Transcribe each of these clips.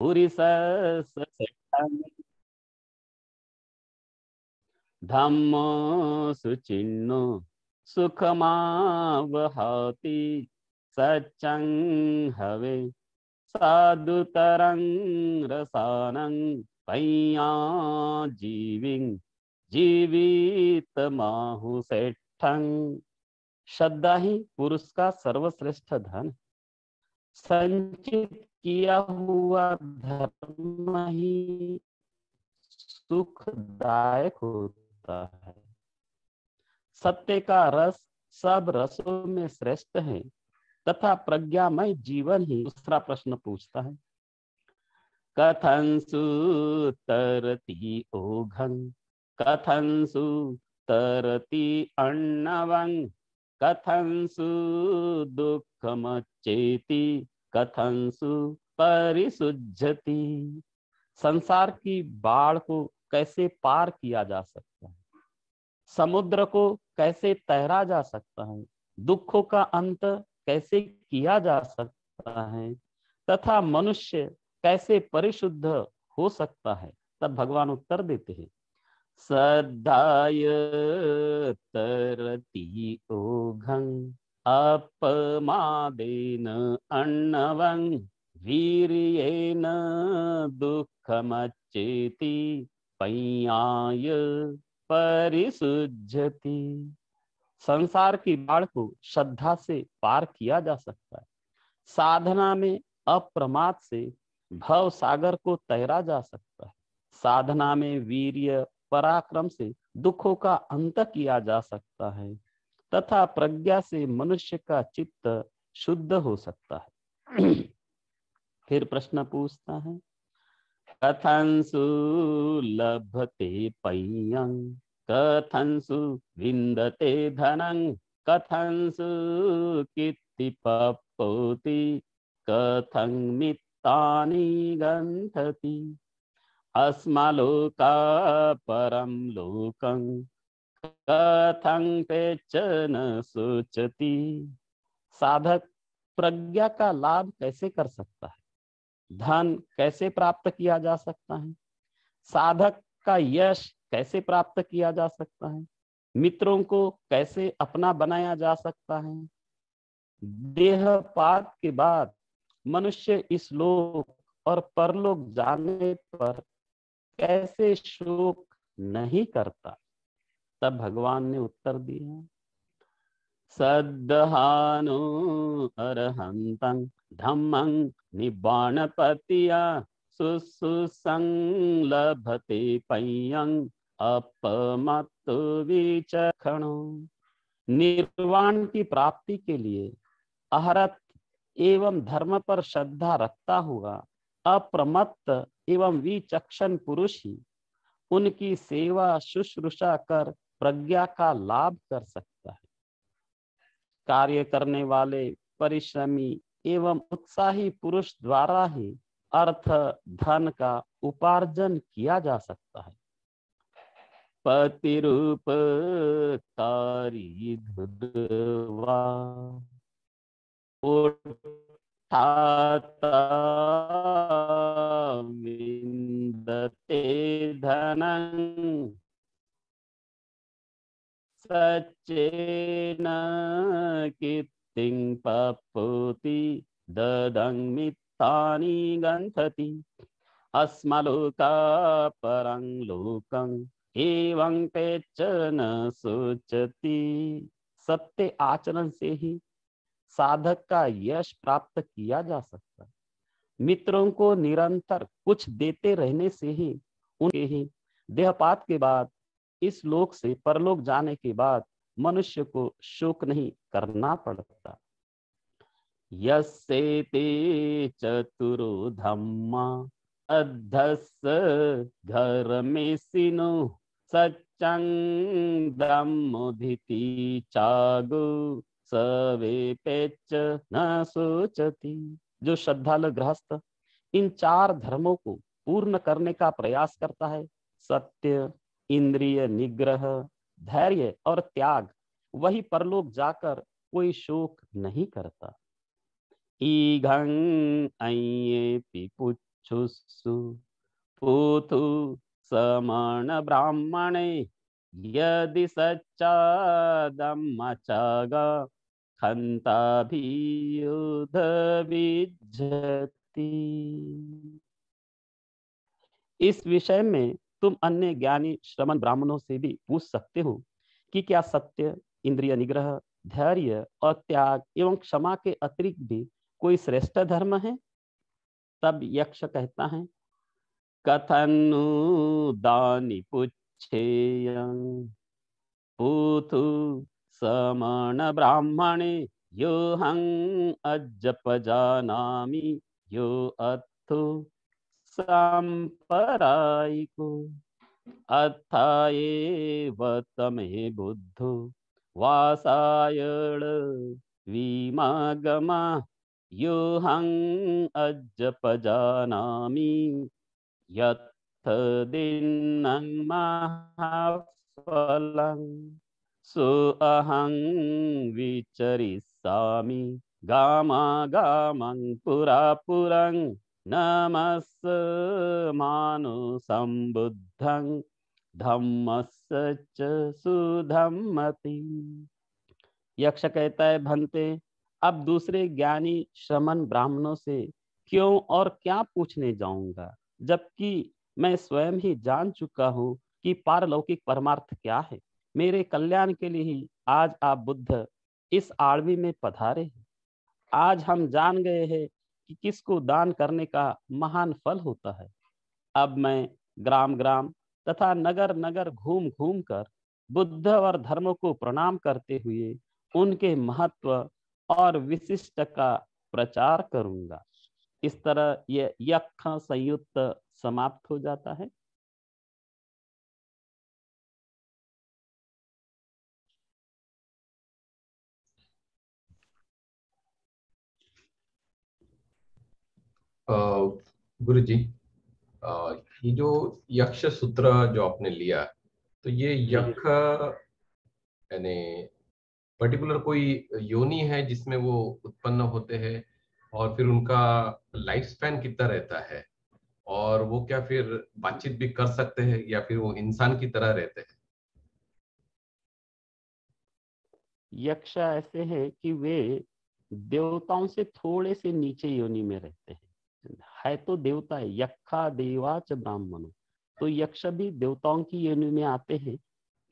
पुरिसस्सेट्टं धम्मो सुचिन्नो सुखमावहति सच्चं हवे साधुतरं रसानं पय्या जीविं जीवित माहुसेट्ठं। श्रद्धा ही पुरुष का सर्वश्रेष्ठ धन, संचित किया हुआ धर्म ही सुखदायक होता है। सत्य का रस सब रसों में श्रेष्ठ है तथा प्रज्ञामय जीवन ही। दूसरा प्रश्न पूछता है, कथंसु तरति ओघं कथंसु तरति अर्णवं कथंसु दुःखमच्चेति कथंसु परिसुज्जति। संसार की बाढ़ को कैसे पार किया जा सकता है, समुद्र को कैसे तैरा जा सकता है, दुखों का अंत कैसे किया जा सकता है तथा मनुष्य कैसे परिशुद्ध हो सकता है। तब भगवान उत्तर देते हैं, श्रद्धाय तरति ओघं अपमादेन अर्णवं वीर्येण दुःखमच्चेति पय्याय परिसुज्जति। संसार की बाढ़ को श्रद्धा से पार किया जा सकता है, साधना में अप्रमाद से भव सागर को तैरा जा सकता है, साधना में वीर्य पराक्रम से दुखों का अंत किया जा सकता है तथा प्रज्ञा से मनुष्य का चित्त शुद्ध हो सकता है। फिर प्रश्न पूछता है, कथंसु लभते पय्यं कथंसु विन्दते धनं कथंसु कीर्तिपप्नोति कथं मित्तानि गन्धति अस्मालोका परं लोकं कथं पेच न सोचति। साधक प्रज्ञा का लाभ कैसे कर सकता है, धन कैसे प्राप्त किया जा सकता है, साधक का यश कैसे प्राप्त किया जा सकता है, मित्रों को कैसे अपना बनाया जा सकता है। देहपात के बाद मनुष्य इस लोक और परलोक जाने पर कैसे शोक नहीं करता। तब भगवान ने उत्तर दिया, सद्दहानो अरहंतं धम्मं निब्बाणपतिया सुसुसं लभते पय्यं अपमत्तो विचक्षणो। निर्वाण की प्राप्ति के लिए अहरत एवं धर्म पर श्रद्धा रखता हुआ अप्रमत्त एवं विचक्षण पुरुष ही उनकी सेवा शुश्रूषा कर प्रज्ञा का लाभ कर सकता है। कार्य करने वाले परिश्रमी एवं उत्साही पुरुष द्वारा ही अर्थ धन का उपार्जन किया जा सकता है। पतिरूप कारी धुर्वा उठाता विन्दते धनं सच्चेन कीर्तिं पप्नोति ददं मित्तानि गन्धति अस्मलोका परं लोकं एवं पेच न सोचति। सत्य आचरण से ही साधक का यश प्राप्त किया जा सकता है। मित्रों को निरंतर कुछ देते रहने से ही उनके ही देहपात के बाद इस लोक से परलोक जाने के बाद मनुष्य को शोक नहीं करना पड़ता। यस्येते चतुरो धम्मा अद्धस्य धर्मेसिनो सच्चं धम्मोधिति चागो सवे पेच न सोचति। जो श्रद्धालु गृहस्थ इन चार धर्मों को पूर्ण करने का प्रयास करता है, सत्य, इंद्रिय निग्रह, धैर्य और त्याग, वही परलोक जाकर कोई शोक नहीं करता। ईघं अय्ये पिपुच्छ चक्षुषु पूतु समण ब्राह्मणे यदि सच्चादमचग खंताभियुध विज्जति। इस विषय में तुम अन्य ज्ञानी श्रमण ब्राह्मणों से भी पूछ सकते हो कि क्या सत्य, इंद्रिय निग्रह, धैर्य और त्याग एवं क्षमा के अतिरिक्त भी कोई श्रेष्ठ धर्म है। तब यक्ष कहता है, कथनु दानि पुच्छेयं पूतु समण ब्राह्मणे यो हं अज्जप जानामि यो अत्थु सांपरायिको अथाएव तमे बुद्धो वासायण विमागमा यो हं अज्जप जानामि यत्थ दिन्नं महाफलं सो अहं विचरिष्यामि गामागामं पुरा पुरं नमस् मानुसंबुद्धं धम्मस्य च सुधम्मति। यक्ष कहता है, भंते अब दूसरे ज्ञानी श्रमण ब्राह्मणों से क्यों और क्या पूछने जाऊंगा, जबकि मैं स्वयं ही जान चुका हूं कि पारलौकिक परमार्थ क्या है। मेरे कल्याण के लिए ही आज आप बुद्ध इस आड़वी में पधारे हैं। आज हम जान गए हैं कि किसको दान करने का महान फल होता है। अब मैं ग्राम ग्राम तथा नगर नगर घूम घूम कर बुद्ध और धर्म को प्रणाम करते हुए उनके महत्व और विशिष्ट का प्रचार करूंगा। इस तरह यह यक्ष संयुक्त समाप्त हो जाता है। गुरु जी, ये जो यक्ष सूत्र जो आपने लिया, तो ये यक्ष यानी पर्टिकुलर कोई योनि है जिसमें वो उत्पन्न होते हैं, और फिर उनका लाइफ स्पैन कितना रहता है, और वो क्या फिर बातचीत भी कर सकते हैं या फिर वो इंसान की तरह रहते हैं? यक्ष ऐसे हैं कि वे देवताओं से थोड़े से नीचे योनि में रहते हैं। है तो देवता है, यक्षा देवाच ब्राह्मणों, तो यक्ष भी देवताओं की योनि में आते हैं।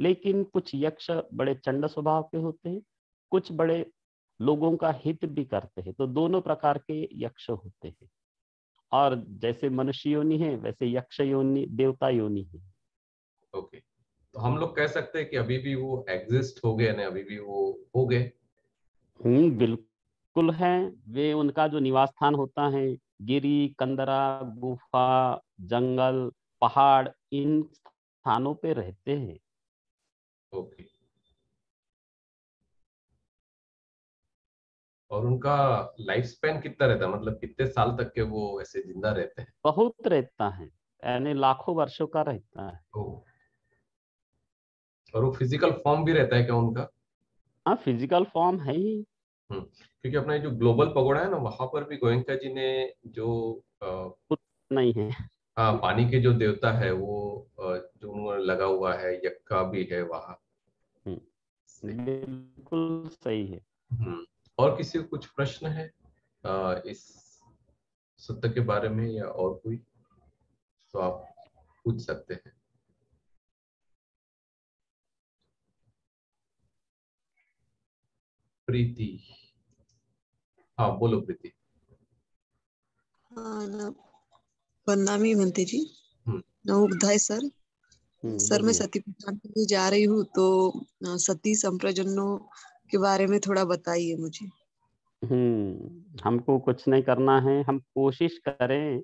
लेकिन कुछ यक्ष बड़े चंड स्वभाव के होते हैं, कुछ बड़े लोगों का हित भी करते हैं। तो दोनों प्रकार के यक्ष होते हैं। और जैसे मनुष्य योनि है वैसे यक्ष योनि देवता योनि है। ओके, तो हम लोग कह सकते हैं कि अभी भी वो एग्जिस्ट हो गए, ना अभी भी वो हो गए? बिल्कुल है। वे उनका जो निवास स्थान होता है, गिरी, कंदरा, गुफा, जंगल, पहाड़, इन स्थानों पे रहते हैं। ओके, और उनका लाइफ स्पैन कितना रहता है, मतलब कितने साल तक के वो ऐसे जिंदा रहते हैं? बहुत रहता है, यानी लाखों वर्षों का रहता है। ओ, और वो फिजिकल फॉर्म भी रहता है क्या उनका? हाँ, फिजिकल फॉर्म है ही। क्योंकि अपना ये जो ग्लोबल पगोड़ा है ना, वहां पर भी गोयंका जी ने जो कुछ नहीं है। हाँ, पानी के जो देवता है वो जो उन्होंने लगा हुआ है, यक्का भी है वहाँ। सही। बिल्कुल सही है। और किसी को कुछ प्रश्न है इस सत्य के बारे में, या और कोई, तो आप पूछ सकते हैं। प्रीति, हाँ बोलो प्रीति। हाँ ना, बदनामी बनते जी। हम्म नवोदय सर। सर मैं बोलिए। सती प्रदान के लिए जा रही हूँ, तो सती संप्रजनों के बारे में थोड़ा बताइए मुझे। हमको कुछ नहीं करना है। हम कोशिश करें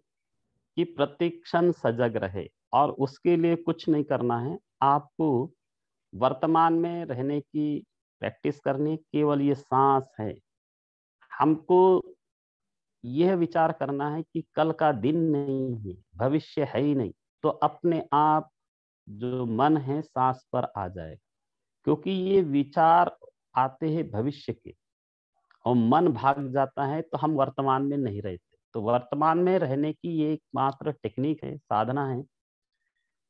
कि प्रतिक्षण सजग रहे, और उसके लिए कुछ नहीं करना है। आपको वर्तमान में रहने की प्रैक्टिस करनी, केवल ये सांस है। हमको यह विचार करना है कि कल का दिन नहीं है, भविष्य है ही नहीं, तो अपने आप जो मन है सांस पर आ जाएगा। क्योंकि ये विचार आते हैं भविष्य के, और मन भाग जाता है तो हम वर्तमान में नहीं रहते। तो वर्तमान में रहने की ये एकमात्र टेक्निक है, साधना है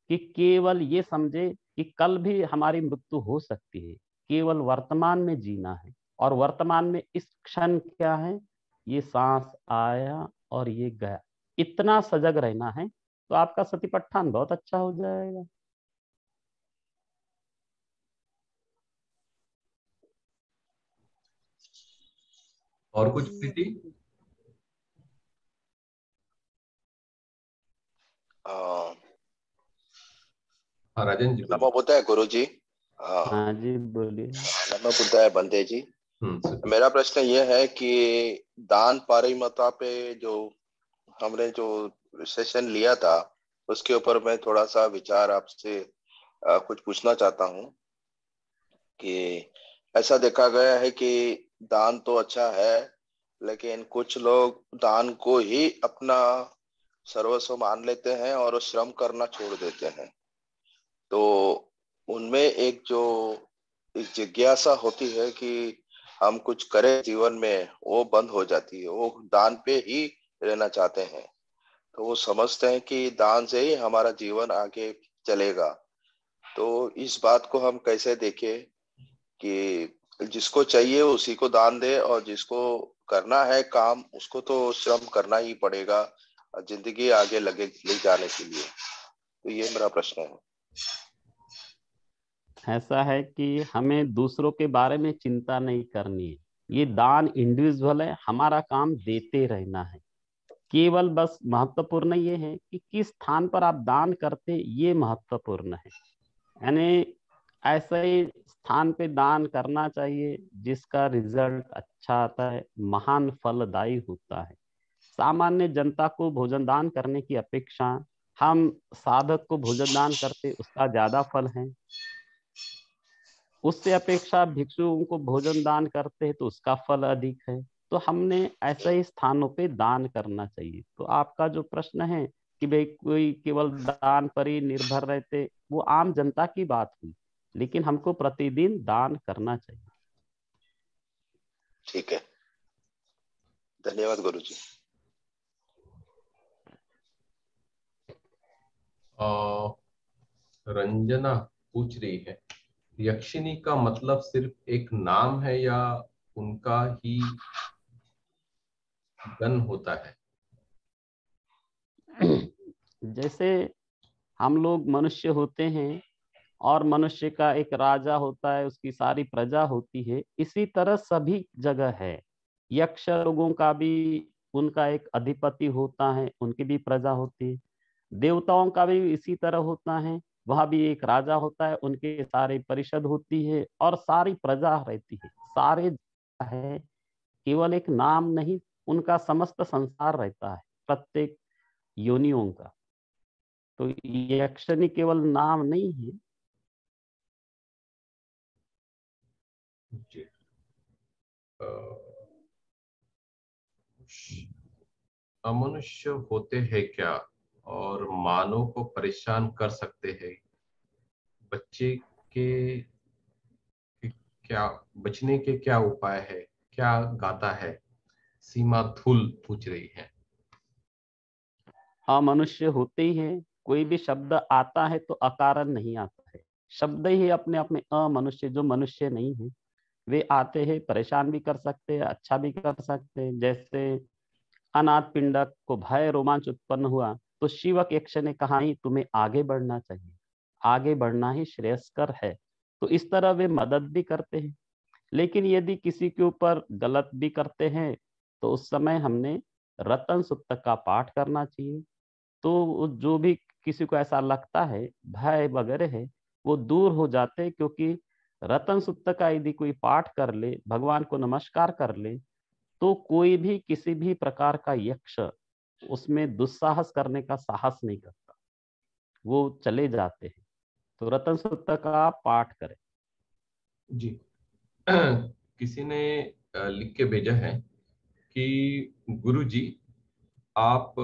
कि केवल ये समझे कि कल भी हमारी मृत्यु हो सकती है, केवल वर्तमान में जीना है। और वर्तमान में इस क्षण क्या है, ये सांस आया और ये गया, इतना सजग रहना है, तो आपका सतिपट्ठान बहुत अच्छा हो जाएगा। और कुछ प्रीति? हाँ राजन जी नमो बुद्धाय गुरु जी। हाँ जी बोलिए। नमो बुद्धाय बंदे जी। मेरा प्रश्न ये है कि दान पारमिता पे जो हमने जो सेशन लिया था उसके ऊपर मैं थोड़ा सा विचार आपसे कुछ पूछना चाहता हूँ कि ऐसा देखा गया है कि दान तो अच्छा है, लेकिन कुछ लोग दान को ही अपना सर्वस्व मान लेते हैं और श्रम करना छोड़ देते हैं। तो उनमें एक जो एक जिज्ञासा होती है कि हम कुछ करें जीवन में, वो बंद हो जाती है। वो दान पे ही रहना चाहते हैं, तो वो समझते हैं कि दान से ही हमारा जीवन आगे चलेगा। तो इस बात को हम कैसे देखें कि जिसको चाहिए उसी को दान दे, और जिसको करना है काम उसको तो श्रम करना ही पड़ेगा जिंदगी आगे ले जाने के लिए। तो ये मेरा प्रश्न है। ऐसा है कि हमें दूसरों के बारे में चिंता नहीं करनी है। ये दान इंडिविजुअल है, हमारा काम देते रहना है। केवल बस महत्वपूर्ण ये है कि किस स्थान पर आप दान करते, ये महत्वपूर्ण है। यानी ऐसे ही स्थान पे दान करना चाहिए जिसका रिजल्ट अच्छा आता है, महान फलदायी होता है। सामान्य जनता को भोजन दान करने की अपेक्षा हम साधक को भोजन दान करते, उसका ज्यादा फल है। उससे अपेक्षा भिक्षुओं को भोजन दान करते हैं तो उसका फल अधिक है। तो हमने ऐसे ही स्थानों पे दान करना चाहिए। तो आपका जो प्रश्न है कि भाई कोई केवल दान पर ही निर्भर रहते, वो आम जनता की बात हुई, लेकिन हमको प्रतिदिन दान करना चाहिए। ठीक है, धन्यवाद गुरु जी। रंजना पूछ रही है, यक्षिनी का मतलब सिर्फ एक नाम है या उनका ही गण होता है? जैसे हम लोग मनुष्य होते हैं और मनुष्य का एक राजा होता है, उसकी सारी प्रजा होती है, इसी तरह सभी जगह है। यक्ष लोगों का भी उनका एक अधिपति होता है, उनकी भी प्रजा होती है। देवताओं का भी इसी तरह होता है, वहां भी एक राजा होता है, उनके सारे परिषद होती है और सारी प्रजा रहती है। सारे है, केवल एक नाम नहीं, उनका समस्त संसार रहता है, प्रत्येक योनियों का। तो यक्षिणी केवल नाम नहीं है। जी। अमनुष्य होते हैं क्या और मानव को परेशान कर सकते हैं? बच्चे के क्या बचने के क्या उपाय है, क्या गाता है? सीमा धुल पूछ रही है। अमनुष्य होते ही हैं। कोई भी शब्द आता है तो अकारण नहीं आता है। शब्द ही अपने आप में अमनुष्य, जो मनुष्य नहीं है, वे आते हैं, परेशान भी कर सकते हैं, अच्छा भी कर सकते हैं। जैसे अनाथ पिंडक को भय रोमांच उत्पन्न हुआ तो शिवक यक्ष ने कहा ही तुम्हें आगे बढ़ना चाहिए, आगे बढ़ना ही श्रेयस्कर है। तो इस तरह वे मदद भी करते हैं। लेकिन यदि किसी के ऊपर गलत भी करते हैं तो उस समय हमने रतन सुत्तक का पाठ करना चाहिए। तो जो भी किसी को ऐसा लगता है भय वगैरह है, वो दूर हो जाते हैं। क्योंकि रतन सुत्तक का यदि कोई पाठ कर ले, भगवान को नमस्कार कर ले, तो कोई भी किसी भी प्रकार का यक्ष उसमें दुस्साहस करने का साहस नहीं करता, वो चले जाते हैं। तो रतन सुत्तक का पाठ करें। जी। किसी ने लिख के भेजा है कि गुरु जी, आप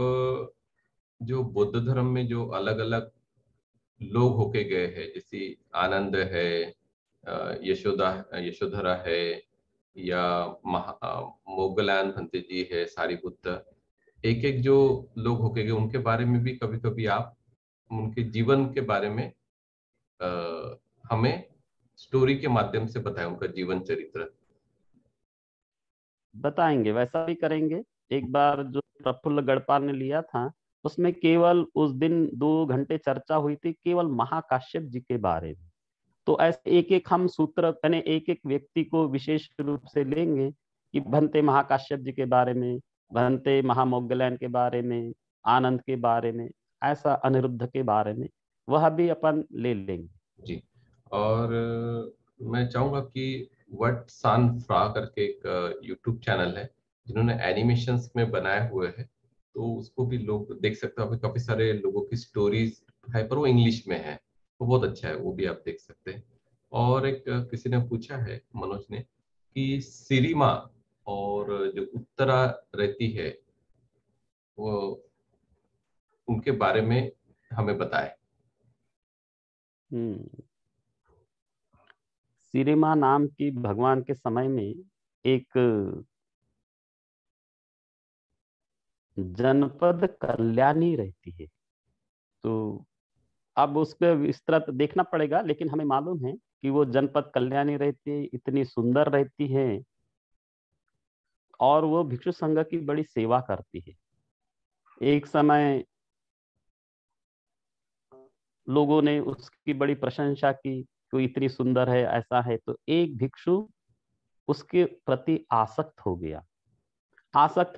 जो बौद्ध धर्म में जो अलग अलग लोग होके गए हैं, जैसे आनंद है, यशोधरा है, या मोगलान भंते जी है, सारिपुत्र, एक एक जो लोग होके उनके बारे में भी कभी कभी आप उनके जीवन के बारे में हमें स्टोरी के माध्यम से बताएं, उनका जीवन चरित्र। बताएंगे, वैसा भी करेंगे। एक बार जो प्रफुल्ल गढ़पाल ने लिया था, उसमें केवल उस दिन 2 घंटे चर्चा हुई थी केवल महाकाश्यप जी के बारे में। तो ऐसे एक एक हम सूत्र यानी एक एक व्यक्ति को विशेष रूप से लेंगे कि भंते महाकाश्यप जी के बारे में, भंते महामौगलयन के बारे में, आनंद के बारे में, ऐसा अनिरुद्ध के बारे में, वह भी अपन ले लेंगे। जी। और मैं चाहूंगा कि वट सान फ्रा करके एक यूट्यूब चैनल है जिन्होंने एनिमेशंस में बनाए हुए हैं, तो उसको भी लोग देख सकते हो। काफी सारे लोगों की स्टोरीज है पर वो इंग्लिश में है, वो बहुत अच्छा है, वो भी आप देख सकते हैं। और एक किसी ने पूछा है, मनोज ने, कि सिरिमा और जो उत्तरा रहती है वो उनके बारे में हमें बताए। सिरिमा नाम की भगवान के समय में एक जनपद कल्याणी रहती है। तो अब उसके विस्तृत देखना पड़ेगा, लेकिन हमें मालूम है कि वो जनपद कल्याणी रहती है, इतनी सुंदर रहती है और वो भिक्षु संघ की बड़ी सेवा करती है। एक समय लोगों ने उसकी बड़ी प्रशंसा की, तो इतनी सुंदर है, ऐसा है। तो एक भिक्षु उसके प्रति आसक्त हो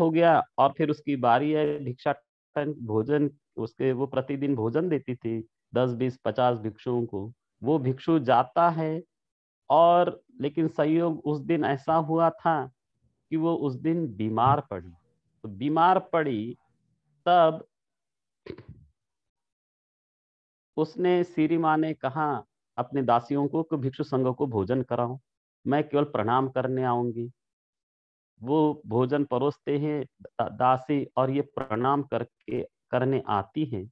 गया और फिर उसकी बारी है भिक्षाटन भोजन, उसके वो प्रतिदिन भोजन देती थी 10 20 50 भिक्षुओं को। वो भिक्षु जाता है और लेकिन संयोग उस दिन ऐसा हुआ था कि वो उस दिन बीमार पड़ी। तो बीमार पड़ी तब उसने सीरी माँ ने कहा अपने दासियों को कि भिक्षु संघ को भोजन कराओ, मैं केवल प्रणाम करने आऊंगी। वो भोजन परोसते हैं दासी और ये प्रणाम करके करने आती है।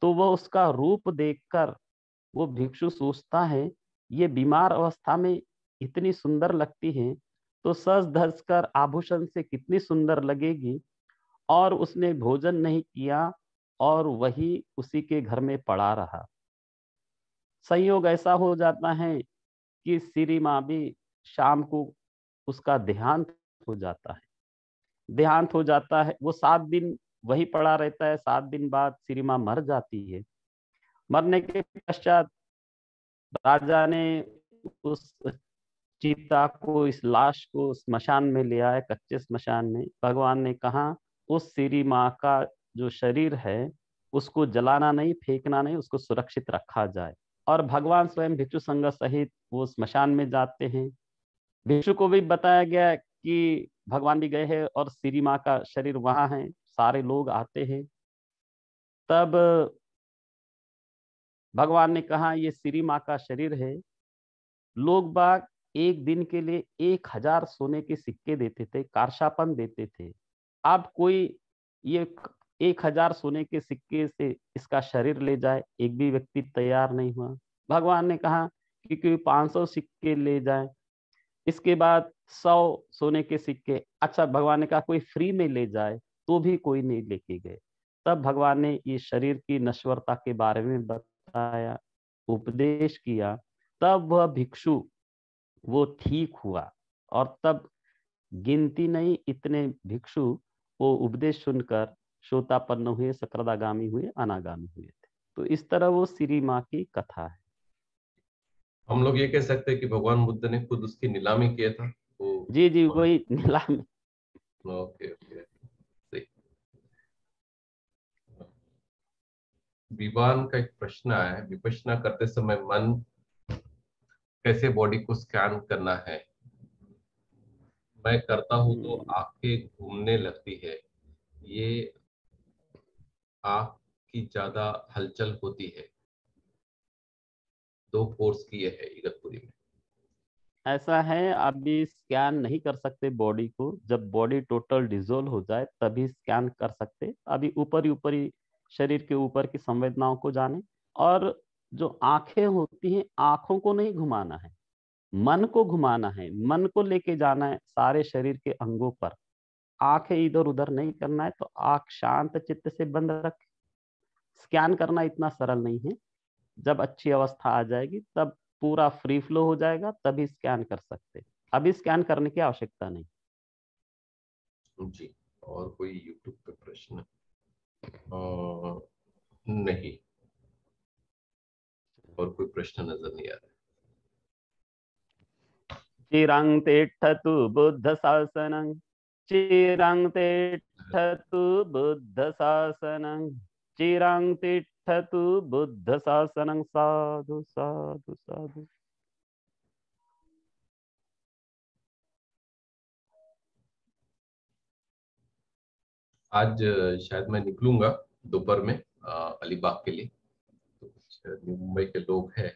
तो वो उसका रूप देखकर वो भिक्षु सोचता है ये बीमार अवस्था में इतनी सुंदर लगती है तो सज धज कर आभूषण से कितनी सुंदर लगेगी। और उसने भोजन नहीं किया और वही उसी के घर में पड़ा रहा। संयोग ऐसा हो जाता है कि श्री माँ भी शाम को उसका देहांत हो जाता है। देहांत हो जाता है, वो 7 दिन वही पड़ा रहता है। 7 दिन बाद श्री माँ मर जाती है। मरने के पश्चात राजा ने उस चीता को, इस लाश को स्मशान में ले आया, कच्चे स्मशान में। भगवान ने कहा उस श्री माँ का जो शरीर है उसको जलाना नहीं, फेंकना नहीं, उसको सुरक्षित रखा जाए। और भगवान स्वयं भिक्षु संघ सहित वो स्मशान में जाते हैं। भिक्षु को भी बताया गया कि भगवान भी गए हैं और श्री माँ का शरीर वहां है, सारे लोग आते हैं। तब भगवान ने कहा ये श्री माँ का शरीर है। लोग बाग एक दिन के लिए 1000 सोने के सिक्के देते थे, कारशापन देते थे। अब कोई ये 1000 सोने के सिक्के से इसका शरीर ले जाए, एक भी व्यक्ति तैयार नहीं हुआ। भगवान ने कहा कि कोई 500 सिक्के ले जाए। इसके बाद 100 सोने के सिक्के। अच्छा, भगवान ने कहा कोई फ्री में ले जाए, तो भी कोई नहीं लेके गए। तब भगवान ने ये शरीर की नश्वरता के बारे में बताया, उपदेश किया। तब वह भिक्षु वो ठीक हुआ और तब गिनती नहीं इतने भिक्षु वो उपदेश सुनकर श्रोतापन्न हुए, सकृदागामी हुए, अनागामी हुए थे। तो इस तरह वो श्री माँ की कथा है। हम लोग ये कह सकते हैं कि भगवान बुद्ध ने खुद उसकी नीलामी किया था वो। जी जी, वही नीलामी। ओके ओके, सही। विवान का एक प्रश्न है, विपश्यना करते समय मन कैसे बॉडी को स्कैन करना है? मैं करता हूँ तो आंखें घूमने लगती है, ये आंख की ज्यादा हलचल होती है। 2 कोर्स किए हैं इगतपुरी में। ऐसा है, अभी स्कैन नहीं कर सकते बॉडी को। जब बॉडी टोटल डिजोल्व हो जाए तभी स्कैन कर सकते। अभी ऊपर ही शरीर के ऊपर की संवेदनाओं को जाने। और जो आंखें होती हैं, आंखों को नहीं घुमाना है, मन को घुमाना है, मन को लेके जाना है सारे शरीर के अंगों पर। आंखें इधर उधर नहीं करना है, तो आंख शांत चित्त से बंद रख। स्कैन करना इतना सरल नहीं है, जब अच्छी अवस्था आ जाएगी तब पूरा फ्री फ्लो हो जाएगा, तभी स्कैन कर सकते। अभी स्कैन करने की आवश्यकता नहीं जी। और कोई यूट्यूब पे प्रश्न? नहीं, और कोई प्रश्न नजर नहीं आ रहा। चिरं तिष्ठतु बुद्ध शासनं, चिरं तिष्ठतु बुद्ध शासनं, चिरं तिष्ठतु बुद्ध शासनं। साधु साधु साधु। आज शायद मैं निकलूंगा दोपहर में अलीबाग के लिए, तो कुछ मुंबई के लोग हैं,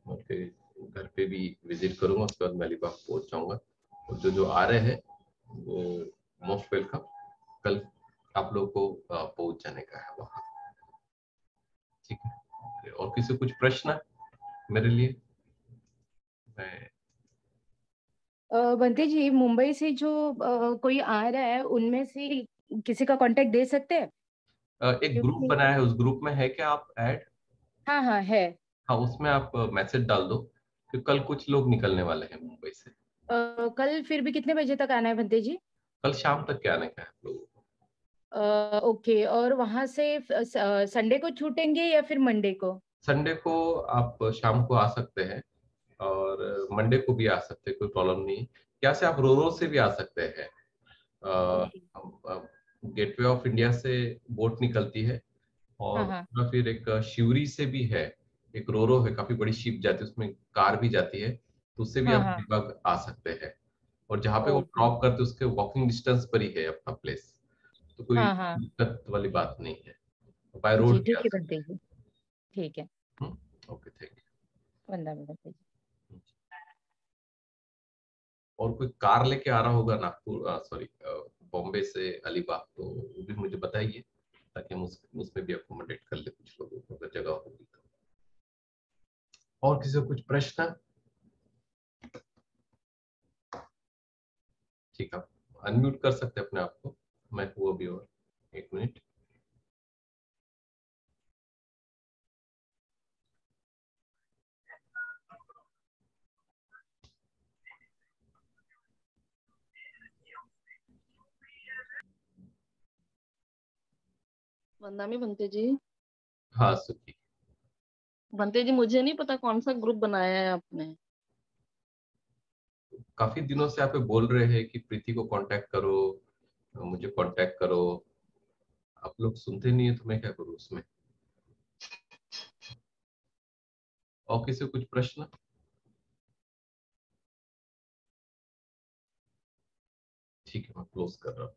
उनके घर पे भी विजिट करूंगा, उसके बाद मैं अलीबाग पहुंच जाऊंगा। और जो जो आ रहे हैं वो मोस्ट वेलकम। कल आप लोगों को पहुंच जाने का है वहाँ। ठीक है, और किसी कुछ प्रश्न मेरे लिए? मैं बंटी जी, मुंबई से जो कोई आ रहा है उनमें से किसी का कांटेक्ट दे सकते हैं? एक ग्रुप क्योंकि बनाया है, उस ग्रुप में है क्या आप ऐड? हाँ हाँ है। हाँ, उसमें आप मैसेज डाल दो कि कल कुछ लोग निकलने वाले हैं मुंबई से। कल फिर भी कितने बजे तक आना है बंटी जी? कल शाम तक के आने का है आप लोगों को। ओके, और वहां से संडे को छूटेंगे या फिर मंडे को? संडे को आप शाम को आ सकते हैं, और मंडे को भी आ सकते हैं, कोई प्रॉब्लम नहीं है। यहाँ से आप रोरो से भी आ सकते हैं। ओके। गेटवे ऑफ इंडिया से बोट निकलती है, हाँ और हाँ। फिर एक शिवरी से भी है, एक रोरो है, काफी बड़ी शिप जाती है, उसमें कार भी जाती है, तो उससे भी हाँ आप हाँ। अलीबाग आ सकते हैं। और जहाँ पे वो ओके। ड्रॉप करते हैं उसके वॉकिंग डिस्टेंस पर ही है अपना प्लेस, तो कोई हाँ हाँ। दिक्कत वाली बात नहीं है, बाय जी रोड भी आ ठीक है सकते बंटी जी। ठीक है। हैं। ओके, थैंक वंदा में बंटी जी। यू। और कोई कार लेके आ रहा होगा नागपुर, सॉरी, बॉम्बे से अलीबाग, तो वो भी मुझे बताइए, ताकि हम उसमें भी अकोमोडेट कर ले कुछ लोगों को, अगर जगह होगी तो। और किसी को कुछ प्रश्न? ठीक है, अनम्यूट कर सकते हैं अपने आप को। मैं हुआ भी, और एक मिनट। वंदा में बनते जी। हाँ सुखी। बनते जी, मुझे नहीं पता कौन सा ग्रुप बनाया है आपने। काफी दिनों से आप बोल रहे हैं कि प्रीति को कांटेक्ट करो, मुझे कांटेक्ट करो, आप लोग सुनते नहीं है, तो मैं क्या करूँ उसमें। और किसी को कुछ प्रश्न? ठीक है, मैं क्लोज कर रहा हूँ।